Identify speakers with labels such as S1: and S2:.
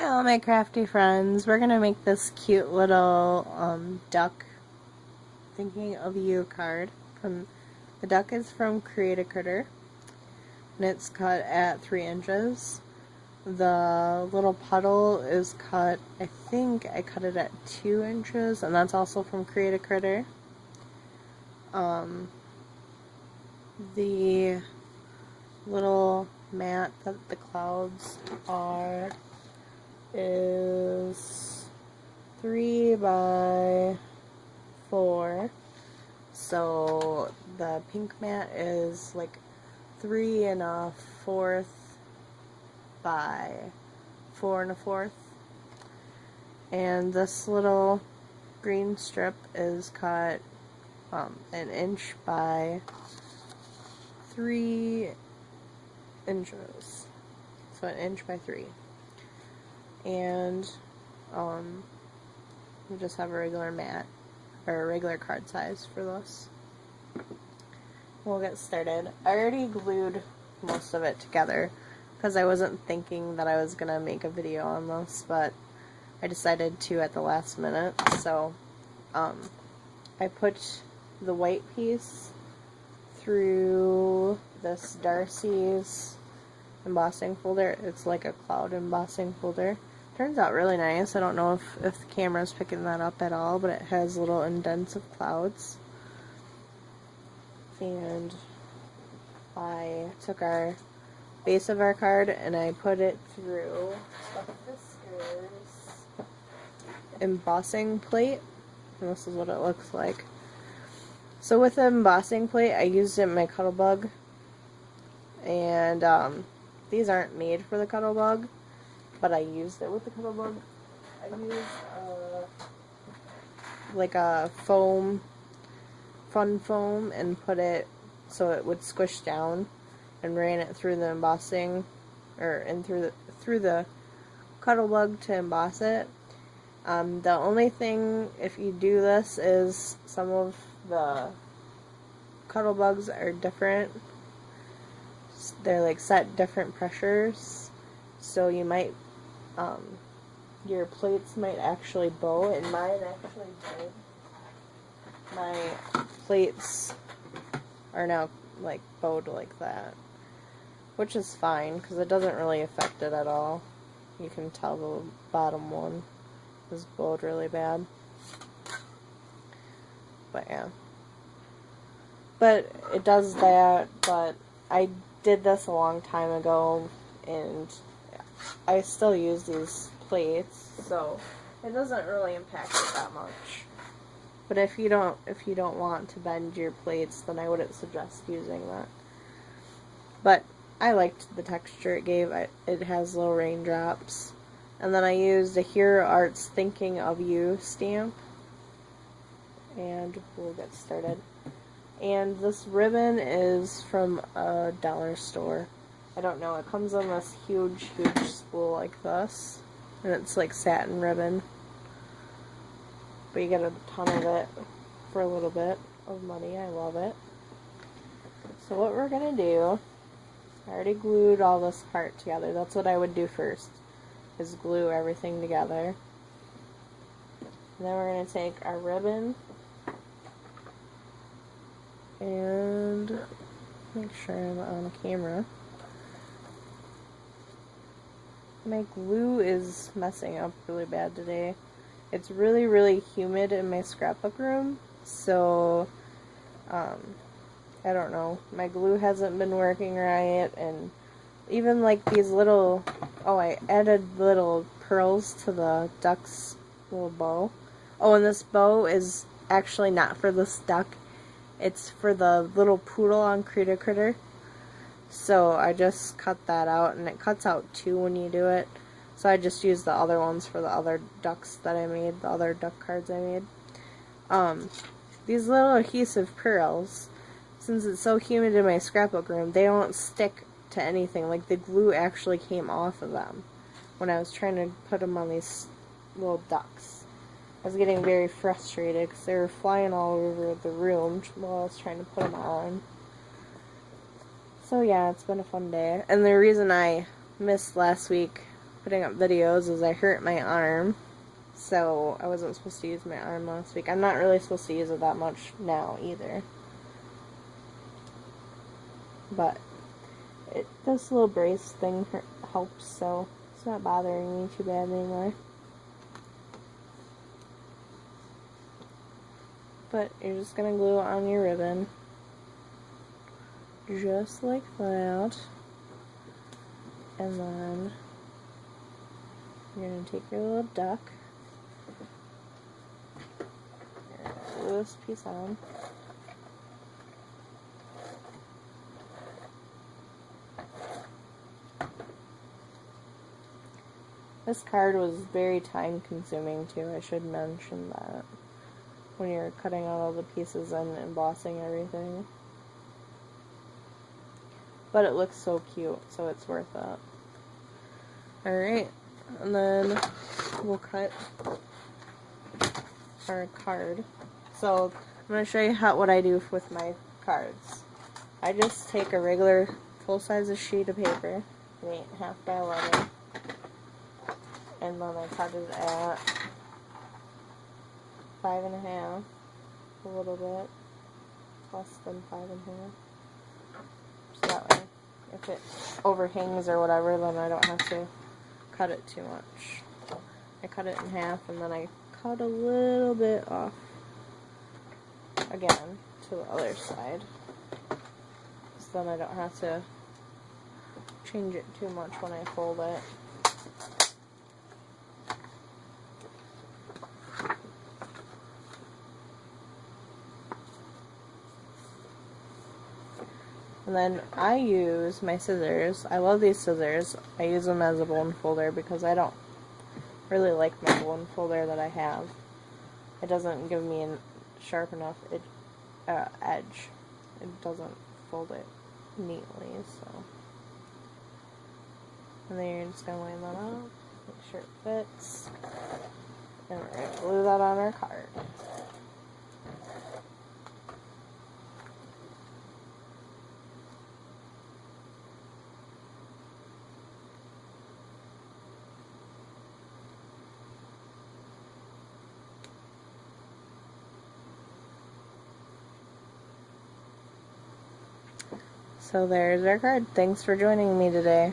S1: Hi all my crafty friends. We're gonna make this cute little duck thinking of you card. The duck is from Cricut and it's cut at 3 inches. The little puddle is cut, I think I cut it at 2 inches, and that's also from Cricut. The little mat that the clouds are is 3 by 4, so the pink mat is like 3 1/4 by 4 1/4, and this little green strip is cut 1 inch by 3 inches, so 1 inch by 3. And we just have a regular mat, or a regular card size for this. We'll get started. I already glued most of it together because I wasn't thinking that I was going to make a video on this, but I decided to at the last minute. So I put the white piece through this Darcy's embossing folder. It's like a cloud embossing folder. Turns out really nice. I don't know if the camera's picking that up at all, but it has little indents of clouds. And I took our base of our card and I put it through a Fiskars embossing plate. And this is what it looks like. So with the embossing plate, I used it in my Cuttlebug. And these aren't made for the Cuttlebug, but I used it with the Cuttlebug. I used like a fun foam, and put it so it would squish down, and ran it through the embossing, or through the Cuttlebug to emboss it. The only thing, if you do this, is some of the Cuttlebugs are different. They're like set different pressures, so you might your plates might actually bow, and mine actually did. My plates are now like bowed like that, which is fine because it doesn't really affect it at all. You can tell the bottom one is bowed really bad, but yeah, but it does that. But I did this a long time ago, and I still use these plates, so it doesn't really impact it that much. But if you don't want to bend your plates, then I wouldn't suggest using that. But I liked the texture it gave. It has little raindrops. And then I used a Hero Arts Thinking of You stamp. And we'll get started. And this ribbon is from a dollar store. I don't know, it comes in this huge spool like this. And it's like satin ribbon. But you get a ton of it for a little bit of money. I love it. So what we're going to do, I already glued all this part together. That's what I would do first, is glue everything together. And then we're going to take our ribbon and make sure I'm on camera. My glue is messing up really bad today. It's really humid in my scrapbook room, so I don't know. My glue hasn't been working right, and even like these little, I added little pearls to the duck's little bow. Oh, and this bow is actually not for this duck. It's for the little poodle on Cricut. So I just cut that out, and it cuts out 2 when you do it. So I just used the other ones for the other ducks that I made, the other duck cards I made. These little adhesive pearls, since it's so humid in my scrapbook room, they don't stick to anything. Like, the glue actually came off of them when I was trying to put them on these little ducks. I was getting very frustrated because they were flying all over the room while I was trying to put them on. So yeah, it's been a fun day. And the reason I missed last week putting up videos is I hurt my arm. So I wasn't supposed to use my arm last week. I'm not really supposed to use it that much now either. But this little brace thing helps, so it's not bothering me too bad anymore. But you're just going to glue it on your ribbon. Just like that. And then you're going to take your little duck. Glue this piece on. This card was very time consuming too, I should mention that. When you're cutting out all the pieces and embossing everything. But it looks so cute, so it's worth it. Alright, and then we'll cut our card. So I'm going to show you what I do with my cards. I just take a regular full-size sheet of paper, 8.5 by 11, and then I cut it at 5.5, a little bit, less than 5.5. So that way, if it overhangs or whatever, then I don't have to cut it too much. I cut it in half, and then I cut a little bit off again to the other side, so then I don't have to change it too much when I fold it. And then I use my scissors. I love these scissors. I use them as a bone folder because I don't really like my bone folder that I have. It doesn't give me a sharp enough edge. It doesn't fold it neatly, so. And then you're just going to line that up, make sure it fits. And we're going to glue that on our card. So there's our card. Thanks for joining me today.